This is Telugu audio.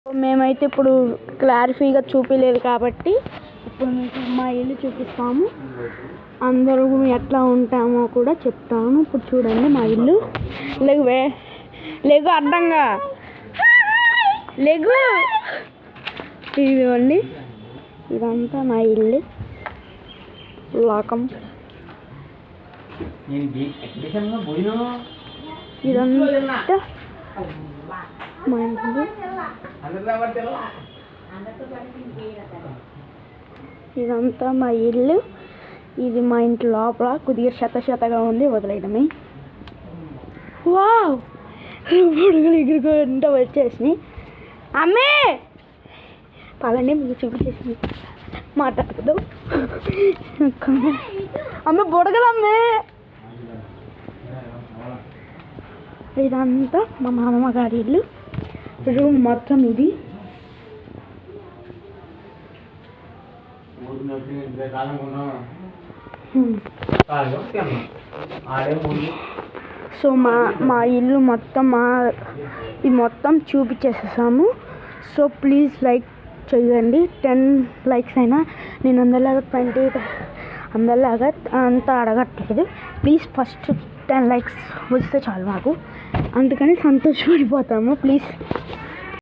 మేమైతే ఇప్పుడు క్లారిఫైగా చూపించలేదు కాబట్టి ఇప్పుడు మీకు మా ఇల్లు చూపిస్తాము. అందరూ ఎట్లా ఉంటామో కూడా చెప్తాను. ఇప్పుడు చూడండి మా ఇల్లు. లేగు అడ్డంగా లేగు. ఇదిగోండి, ఇదంతా మా ఇల్లు. లోకం ఇదంతా మా ఇల్లు. ఇదంతా మా ఇల్లు. ఇది మా ఇంటి లోపల కొద్దిగా చెత్తగా ఉంది, వదిలేయడమే. వావ్, పొడుగులు ఎగురుకుంటూ వచ్చేసినాయి. అమ్మే పదండి మీకు చూపించేసి మాట్లాడదు. అమ్మే బుడగలు అమ్మే. ఇదంతా మా మామమ్మ గారి ఇల్లు. రూమ్ మొత్తం ఇది. సో మా ఇల్లు మొత్తం ఇది మొత్తం చూపించేసేసాము. సో ప్లీజ్ లైక్ చేయండి. 10 likes అయినా నేను అందరిలాగా 20 అందరిలాగా అంతా అడగట్లేదు. ప్లీజ్ ఫస్ట్ 10 likes వస్తే చాలు మాకు, అందుకని సంతోషపడిపోతాము. ప్లీజ్